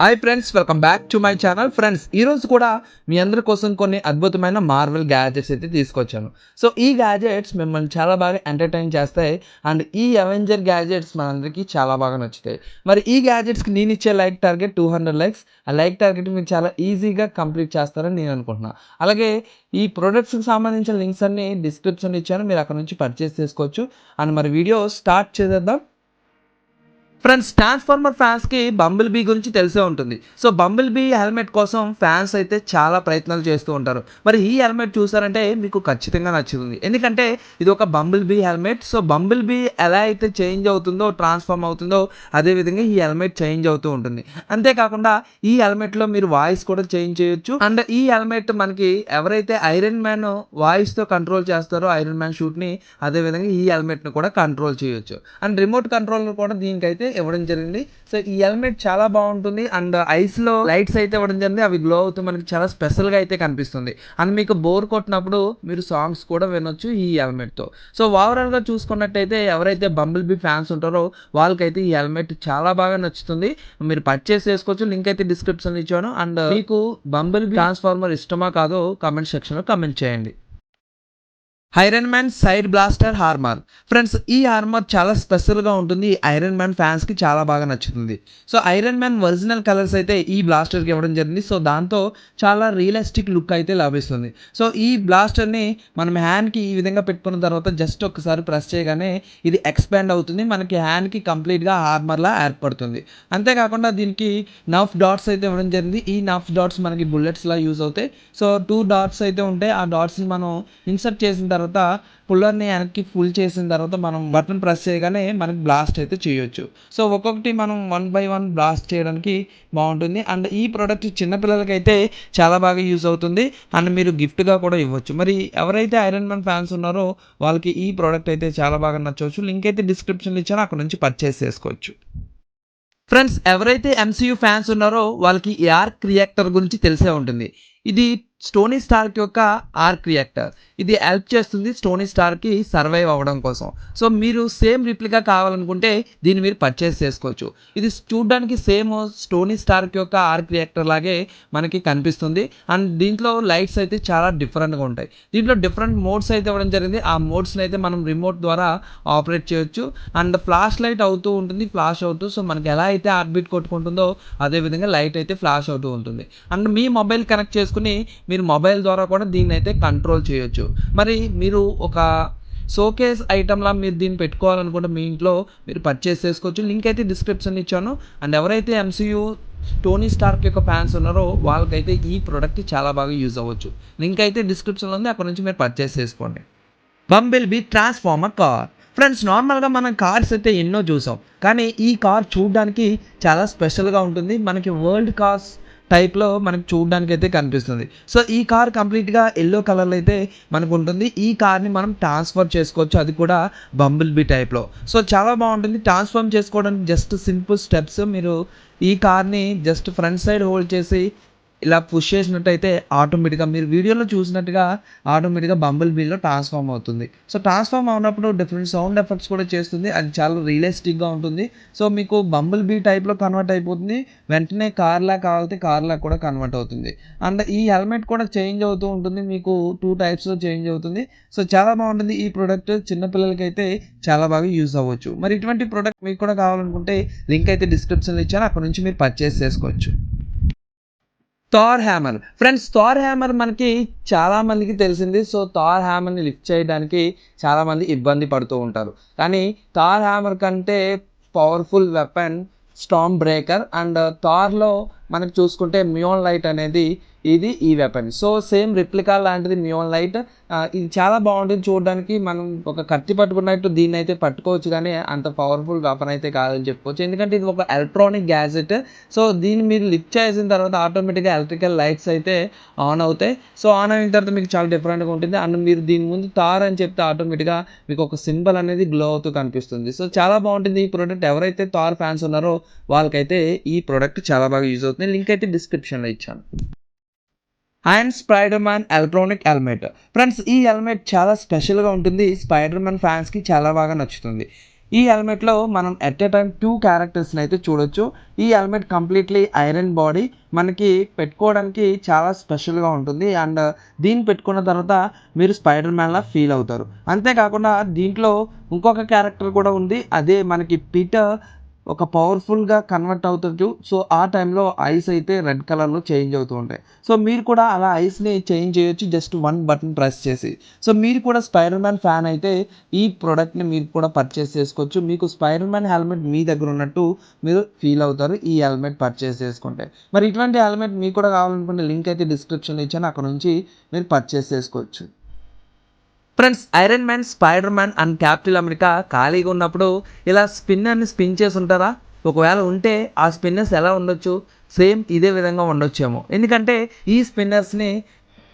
Hi friends, welcome back to my channel. Friends, ఈరోజు కూడా మీ అందరి కోసం కొన్ని అద్భుతమైన మార్వెల్ గ్యాజెట్స్ అయితే తీసుకొచ్చాను. సో ఈ గ్యాజెట్స్ మిమ్మల్ని చాలా బాగా ఎంటర్టైన్ చేస్తాయి అండ్ ఈ అవెంజర్ గ్యాజెట్స్ మనందరికీ చాలా బాగా నచ్చుతాయి. మరి ఈ గ్యాజెట్స్కి నేను ఇచ్చే లైక్ టార్గెట్ 200 లైక్స్. ఆ లైక్ టార్గెట్ మీరు చాలా ఈజీగా కంప్లీట్ చేస్తారని నేను అనుకుంటున్నాను. అలాగే ఈ ప్రొడక్ట్స్కి సంబంధించిన లింక్స్ అన్ని డిస్క్రిప్షన్ ఇచ్చాను, మీరు అక్కడ నుంచి పర్చేస్ చేసుకోవచ్చు. అండ్ మరి వీడియో స్టార్ట్ చేసేద్దాం. ఫ్రెండ్స్, ట్రాన్స్ఫార్మర్ ఫ్యాన్స్కి బంబుల్ బీ గురించి తెలిసే ఉంటుంది. సో బంబుల్ బీ హెల్మెట్ కోసం ఫ్యాన్స్ అయితే చాలా ప్రయత్నాలు చేస్తూ ఉంటారు. మరి ఈ హెల్మెట్ చూసారంటే మీకు ఖచ్చితంగా నచ్చుతుంది, ఎందుకంటే ఇది ఒక bumble bee helmet. So bumble bee ఎలా అయితే చేంజ్ అవుతుందో, ట్రాన్స్ఫార్మ్ అవుతుందో, అదేవిధంగా ఈ హెల్మెట్ చేంజ్ అవుతూ ఉంటుంది. అంతేకాకుండా ఈ హెల్మెట్లో మీరు వాయిస్ కూడా చేంజ్ చేయొచ్చు. అండ్ ఈ హెల్మెట్ మనకి ఎవరైతే ఐరన్ మ్యాన్ వాయిస్తో కంట్రోల్ చేస్తారో ఐరన్ మ్యాన్ షూట్ని, అదేవిధంగా ఈ హెల్మెట్ని కూడా కంట్రోల్ చేయొచ్చు. అండ్ రిమోట్ కంట్రోల్ కూడా దీనికైతే ఇవ్వడం జరిగింది. సో ఈ హెల్మెట్ చాలా బాగుంటుంది. అండ్ ఐస్ లో లైట్స్ అయితే ఇవ్వడం జరిగింది, అవి గ్లో అవుతూ మనకి చాలా స్పెషల్ గా అయితే కనిపిస్తుంది. అండ్ మీకు బోర్ కొట్టినప్పుడు మీరు సాంగ్స్ కూడా వినొచ్చు ఈ హెల్మెట్ తో. సో ఓవరాల్ గా చూసుకున్నట్టయితే ఎవరైతే బంబుల్ బీ ఫ్యాన్స్ ఉంటారో వాళ్ళకైతే ఈ హెల్మెట్ చాలా బాగా నచ్చుతుంది. మీరు పర్చేస్ చేసుకోవచ్చు, లింక్ అయితే డిస్క్రిప్షన్ ఇచ్చాను. అండ్ మీకు బంబుల్ బీ ట్రాన్స్ఫార్మర్ ఇష్టమా కాదో కామెంట్ సెక్షన్ లో కామెంట్ చేయండి. Iron man side blaster హార్మర్. Friends, ఈ హార్మర్ చాలా స్పెషల్గా ఉంటుంది. ఐరన్ మ్యాన్ ఫ్యాన్స్కి చాలా బాగా నచ్చుతుంది. So iron man original colours అయితే ఈ బ్లాస్టర్కి ఇవ్వడం జరిగింది. సో దాంతో చాలా రియలిస్టిక్ లుక్ అయితే లభిస్తుంది. సో ఈ బ్లాస్టర్ని మనం హ్యాండ్కి ఈ విధంగా పెట్టుకున్న తర్వాత జస్ట్ ఒకసారి ప్రెస్ చేయగానే ఇది ఎక్స్పాండ్ అవుతుంది, మనకి హ్యాండ్కి కంప్లీట్గా హార్మర్లా ఏర్పడుతుంది. అంతేకాకుండా దీనికి నఫ్ డాట్స్ అయితే ఇవ్వడం జరిగింది. ఈ నఫ్ డాట్స్ మనకి బుల్లెట్స్లా యూజ్ అవుతాయి. సో 2 డాట్స్ అయితే ఉంటాయి. ఆ డాట్స్ని మనం ఇన్సర్ట్ చేసిన తర్వాత పుల్లర్ని వెనక్కి ఫుల్ చేసిన తర్వాత మనం బటన్ ప్రెస్ చేయగానే మనకి బ్లాస్ట్ అయితే చేయొచ్చు. సో ఒక్కొక్కటి మనం 1 by 1 బ్లాస్ట్ చేయడానికి బాగుంటుంది. అండ్ ఈ ప్రోడక్ట్ చిన్నపిల్లలకైతే చాలా బాగా యూజ్ అవుతుంది. అండ్ మీరు గిఫ్ట్గా కూడా ఇవ్వచ్చు. మరి ఎవరైతే ఐరన్ మ్యాన్ ఫ్యాన్స్ ఉన్నారో వాళ్ళకి ఈ ప్రోడక్ట్ అయితే చాలా బాగా నచ్చవచ్చు. లింక్ అయితే డిస్క్రిప్షన్లో ఇచ్చానో అక్కడ నుంచి పర్చేస్ చేసుకోవచ్చు. ఫ్రెండ్స్, ఎవరైతే ఎంసీయూ ఫ్యాన్స్ ఉన్నారో వాళ్ళకి ఈ ఆర్క్ రియాక్టర్ గురించి తెలిసే ఉంటుంది. ఇది స్టోనీ స్టార్క్ యొక్క ఆర్క్ రియాక్టర్. ఇది హెల్ప్ చేస్తుంది స్టోనీ స్టార్కి సర్వైవ్ అవ్వడం కోసం. సో మీరు సేమ్ రిప్లికా కావాలనుకుంటే దీన్ని మీరు పర్చేస్ చేసుకోవచ్చు. ఇది చూడడానికి సేమ్ స్టోనీ స్టార్క్ యొక్క ఆర్క్ రియాక్టర్ లాగే మనకి కనిపిస్తుంది. అండ్ దీంట్లో లైట్స్ అయితే చాలా డిఫరెంట్గా ఉంటాయి. దీంట్లో డిఫరెంట్ మోడ్స్ అయితే ఇవ్వడం జరిగింది. ఆ మోడ్స్ని అయితే మనం రిమోట్ ద్వారా ఆపరేట్ చేయొచ్చు. అండ్ ఫ్లాష్ లైట్ అవుతూ ఉంటుంది, ఫ్లాష్ అవుతూ. సో మనకి ఎలా అయితే హార్ట్ బీట్ కొట్టుకుంటుందో అదేవిధంగా లైట్ అయితే ఫ్లాష్ అవుతూ ఉంటుంది. అండ్ మీ మొబైల్ కనెక్ట్ చేసుకుని మీరు మొబైల్ ద్వారా కూడా దీన్ని అయితే కంట్రోల్ చేయొచ్చు. మరి మీరు ఒక షోకేస్ ఐటమ్లా మీరు దీన్ని పెట్టుకోవాలనుకుంటే మీ ఇంట్లో మీరు పర్చేస్ చేసుకోవచ్చు. లింక్ అయితే డిస్క్రిప్షన్ ఇచ్చాను. అండ్ ఎవరైతే ఎంసీయూ టోనీ స్టార్క్ యొక్క ఫ్యాన్స్ ఉన్నారో వాళ్ళకైతే ఈ ప్రోడక్ట్ చాలా బాగా యూజ్ అవ్వచ్చు. లింక్ అయితే డిస్క్రిప్షన్లో ఉంది, అక్కడ నుంచి మీరు పర్చేస్ చేసుకోండి. బంబిల్ బీ ట్రాన్స్ఫార్మర్ కార్. ఫ్రెండ్స్, నార్మల్గా మనం కార్స్ అయితే ఎన్నో చూసాం, కానీ ఈ కార్ చూడడానికి చాలా స్పెషల్గా ఉంటుంది. మనకి వరల్డ్ కార్స్ టైప్లో మనకు చూడడానికి అయితే కనిపిస్తుంది. సో ఈ కార్ కంప్లీట్గా ఎల్లో కలర్లో అయితే మనకు ఉంటుంది. ఈ కార్ని మనం ట్రాన్స్ఫర్ చేసుకోవచ్చు, అది కూడా బంబుల్ బీ టైప్లో. సో చాలా బాగుంటుంది. ట్రాన్స్ఫార్మ్ చేసుకోవడానికి జస్ట్ సింపుల్ స్టెప్స్. మీరు ఈ కార్ని జస్ట్ ఫ్రంట్ సైడ్ హోల్డ్ చేసి ఇలా పుష్ చేసినట్టయితే ఆటోమేటిక్గా మీరు వీడియోలో చూసినట్టుగా ఆటోమేటిక్గా బంబుల్ బీలో ట్రాన్స్ఫార్మ్ అవుతుంది. సో ట్రాన్స్ఫార్మ్ అవునప్పుడు డిఫరెంట్ సౌండ్ ఎఫెక్ట్స్ కూడా చేస్తుంది, అది చాలా రియలిస్టిక్గా ఉంటుంది. సో మీకు బంబుల్ బీ టైప్లో కన్వర్ట్ అయిపోతుంది, వెంటనే కార్లా కావాలంటే కార్లా కూడా కన్వర్ట్ అవుతుంది. అండ్ ఈ హెల్మెట్ కూడా చేంజ్ అవుతూ ఉంటుంది, మీకు 2 టైప్స్లో చేంజ్ అవుతుంది. సో చాలా బాగుంటుంది ఈ ప్రోడక్ట్. చిన్నపిల్లలకైతే చాలా బాగా యూజ్ అవ్వచ్చు. మరి ఇటువంటి ప్రోడక్ట్ మీకు కూడా కావాలనుకుంటే లింక్ అయితే డిస్క్రిప్షన్లో ఇచ్చాను, అక్కడ నుంచి మీరు పర్చేస్ చేసుకోవచ్చు. Thar hammer. Friends, Thar hammer మనకి చాలా మందికి తెలిసింది. సో థార్ హ్యామర్ని లిఫ్ట్ చేయడానికి చాలామంది ఇబ్బంది పడుతూ ఉంటారు. కానీ థార్ హ్యామర్ కంటే powerful weapon Stormbreaker. And థార్లో మనకు చూసుకుంటే మియోన్ లైట్ అనేది ఇది ఈ వెపన్. సో సేమ్ రిప్లికా లాంటిది మియోన్ లైట్. ఇది చాలా బాగుంటుంది చూడడానికి. మనం ఒక కత్తి పట్టుకున్నట్టు దీన్ని అయితే పట్టుకోవచ్చు, కానీ అంత పవర్ఫుల్ వెపన్ అయితే కాదని చెప్పుకోవచ్చు, ఎందుకంటే ఇది ఒక ఎలక్ట్రానిక్ గ్యాజెట్. సో దీన్ని మీరు లిఫ్ట్ చేసిన తర్వాత ఆటోమేటిక్గా ఎలక్ట్రికల్ లైట్స్ అయితే ఆన్ అవుతాయి. సో ఆన్ అయిన తర్వాత మీకు చాలా డిఫరెంట్గా ఉంటుంది. అండ్ మీరు దీని ముందు థార్ అని చెప్తే ఆటోమేటిక్గా మీకు ఒక సింబల్ అనేది గ్లో అవుతూ కనిపిస్తుంది. సో చాలా బాగుంటుంది ఈ ప్రోడక్ట్. ఎవరైతే థార్ ఫ్యాన్స్ ఉన్నారో వాళ్ళకైతే ఈ ప్రోడక్ట్ చాలా బాగా యూజ్ అవుతుంది. లింక్ అయితే డిస్క్రిప్షన్లో ఇచ్చాను. And spider man electronic helmet. Friends, ఈ హెల్మెట్ చాలా స్పెషల్గా ఉంటుంది. స్పైడర్ మ్యాన్ ఫ్యాన్స్కి చాలా బాగా నచ్చుతుంది. ఈ హెల్మెట్లో మనం ఎట్ ఏ టైం 2 క్యారెక్టర్స్ని అయితే చూడొచ్చు. ఈ హెల్మెట్ కంప్లీట్లీ ఐరన్ బాడీ, మనకి పెట్టుకోవడానికి చాలా స్పెషల్గా ఉంటుంది. అండ్ దీన్ని పెట్టుకున్న తర్వాత మీరు స్పైడర్ మ్యాన్లా ఫీల్ అవుతారు. అంతేకాకుండా దీంట్లో ఇంకొక క్యారెక్టర్ కూడా ఉంది. అదే మనకి పీటర్ ఒక పవర్ఫుల్గా కన్వర్ట్ అవుతాడు. సో ఆ టైంలో ఐస్ అయితే రెడ్ కలర్లో చేంజ్ అవుతూ ఉంటాయి. సో మీరు కూడా అలా ఐస్ని చేంజ్ చేయొచ్చు జస్ట్ 1 బటన్ ప్రెస్ చేసి. సో మీరు కూడా స్పైడర్ మ్యాన్ ఫ్యాన్ అయితే ఈ ప్రోడక్ట్ని మీరు కూడా పర్చేస్ చేసుకోవచ్చు. మీకు స్పైడర్ మ్యాన్ హెల్మెట్ మీ దగ్గర ఉన్నట్టు మీరు ఫీల్ అవుతారు ఈ హెల్మెట్ పర్చేస్ చేసుకుంటే. మరి ఇటువంటి హెల్మెట్ మీకు కూడా కావాలనుకుంటే లింక్ అయితే డిస్క్రిప్షన్లో ఇచ్చాను, అక్కడ నుంచి మీరు పర్చేస్ చేసుకోవచ్చు. Friends, iron Man, Spider Man and captain America ఖాళీగా ఉన్నప్పుడు ఇలా స్పిన్నర్ని స్పిన్ చేసి ఉంటారా? ఒకవేళ ఉంటే ఆ స్పిన్నర్స్ ఎలా ఉండొచ్చు? సేమ్ ఇదే విధంగా ఉండొచ్చేమో. ఎందుకంటే ఈ స్పిన్నర్స్ని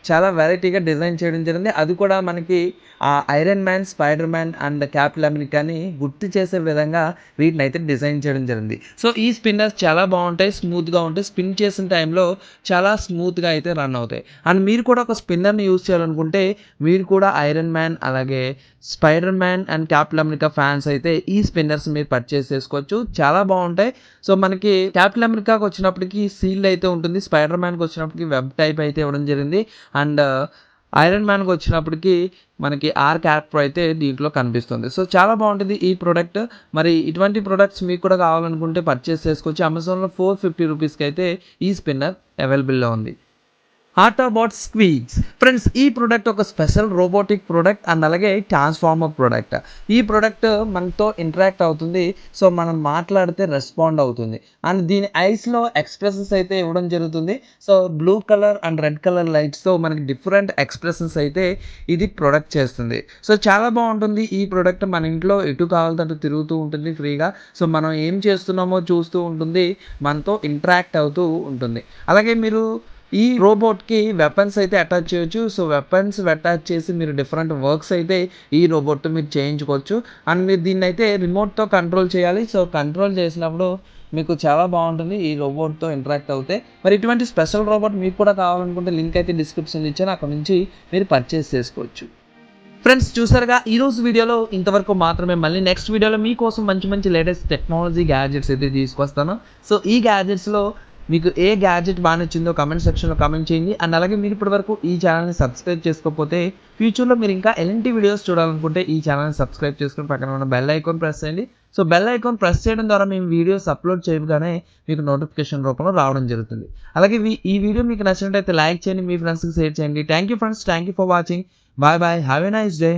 చాలా వెరైటీగా డిజైన్ చేయడం జరిగింది. అది కూడా మనకి ఆ Iron Man, Spider Man and Captain అమెరికాని గుర్తు చేసే విధంగా వీటినైతే డిజైన్ చేయడం జరిగింది. సో ఈ స్పిన్నర్స్ చాలా బాగుంటాయి, స్మూత్గా ఉంటాయి. స్పిన్ చేసిన టైంలో చాలా స్మూత్గా అయితే రన్ అవుతాయి. అండ్ మీరు కూడా ఒక స్పిన్నర్ని యూజ్ చేయాలనుకుంటే మీరు కూడా ఐరన్ మ్యాన్ అలాగే spider Man and captain America fans అయితే ఈ స్పిన్నర్స్ మీరు పర్చేస్ చేసుకోవచ్చు. చాలా బాగుంటాయి. సో మనకి క్యాప్టెన్ అమెరికాకి వచ్చినప్పటికి సీల్డ్ అయితే ఉంటుంది. స్పైడర్ మ్యాన్కి వచ్చినప్పటికి వెబ్ టైప్ అయితే ఇవ్వడం జరిగింది. అండ్ ఐరన్ మ్యాన్కి వచ్చినప్పటికి మనకి ఆర్ క్యారెక్టర్ అయితే దీంట్లో కనిపిస్తుంది. సో చాలా బాగుంటుంది ఈ ప్రోడక్ట్. మరి ఇటువంటి ప్రొడక్ట్స్ మీకు కూడా కావాలనుకుంటే పర్చేస్ చేసుకోవచ్చు. అమెజాన్లో 450 రూపీస్కి అయితే ఈ స్పిన్నర్ అవైలబుల్లో ఉంది. ఆటోబాట్ స్క్వీజ్. ఫ్రెండ్స్, ఈ ప్రోడక్ట్ ఒక స్పెషల్ రోబోటిక్ ప్రోడక్ట్ అండ్ అలాగే ట్రాన్స్ఫార్మర్ ప్రోడక్ట్. ఈ ప్రోడక్ట్ మనతో ఇంటరాక్ట్ అవుతుంది. సో మనం మాట్లాడితే రెస్పాండ్ అవుతుంది. అండ్ దీని ఐస్లో ఎక్స్ప్రెషన్స్ అయితే ఇవ్వడం జరుగుతుంది. So blue colour and red colour లైట్స్తో మనకి డిఫరెంట్ ఎక్స్ప్రెషన్స్ అయితే ఇది ప్రొడక్ట్ చేస్తుంది. సో చాలా బాగుంటుంది ఈ ప్రోడక్ట్. మన ఇంట్లో ఎటు కావాలంటే అటు తిరుగుతూ ఉంటుంది ఫ్రీగా. సో మనం ఏం చేస్తున్నామో చూస్తూ ఉంటుంది, మనతో ఇంటరాక్ట్ అవుతూ ఉంటుంది. అలాగే మీరు ఈ రోబోట్‌కి వెపన్స్ అయితే అటాచ్ చేయొచ్చు. సో వెపన్స్ అటాచ్ చేసి మీరు డిఫరెంట్ వర్క్స్ అయితే ఈ రోబోట్‌తో మీరు చేయించుకోవచ్చు. అండ్ మీరు దీన్నైతే రిమోట్‌తో కంట్రోల్ చేయాలి. సో కంట్రోల్ చేసినప్పుడు మీకు చాలా బాగుంటుంది ఈ రోబోట్‌తో ఇంటరాక్ట్ అవుతే. మరి ఇటువంటి స్పెషల్ రోబోట్ మీకు కూడా కావాలనుకుంటే లింక్ అయితే డిస్క్రిప్షన్‌లో ఇచ్చాను, అక్కడ నుంచి మీరు పర్చేస్ చేసుకోవచ్చు. ఫ్రెండ్స్, చూసారుగా ఈరోజు వీడియోలో ఇంతవరకు మాత్రమే. మళ్ళీ నెక్స్ట్ వీడియోలో మీకోసం మంచి మంచి లేటెస్ట్ టెక్నాలజీ గ్యాడ్జెట్స్ అయితే తీసుకొస్తాను. సో ఈ గ్యాడ్జెట్స్‌లో మీకు ఏ గ్యాడ్జెట్ బాగా నచ్చిందో కామెంట్ సెక్షన్లో కామెంట్ చేయండి. అండ్ అలాగే మీరు ఇప్పటివరకు ఈ ఛానల్ని సబ్స్క్రైబ్ చేసుకోకపోతే ఫ్యూచర్లో మీరు ఇంకా ఎలాంటి వీడియోస్ చూడాలనుకుంటే ఈ ఛానల్ని సబ్స్క్రైబ్ చేసుకుని పక్కన ఉన్న బెల్ ఐకాన్ ప్రెస్ చేయండి. సో బెల్ ఐకాన్ ప్రెస్ చేయడం ద్వారా మేము వీడియోస్ అప్లోడ్ చేయగానే మీకు నోటిఫికేషన్ రూపంలో రావడం జరుగుతుంది. అలాగే ఈ వీడియో మీకు నచ్చినట్లయితే లైక్ చేయండి, మీ ఫ్రెండ్స్కి షేర్ చేయండి. Thank you friends, thank you for watching. Bye bye, have a nice day.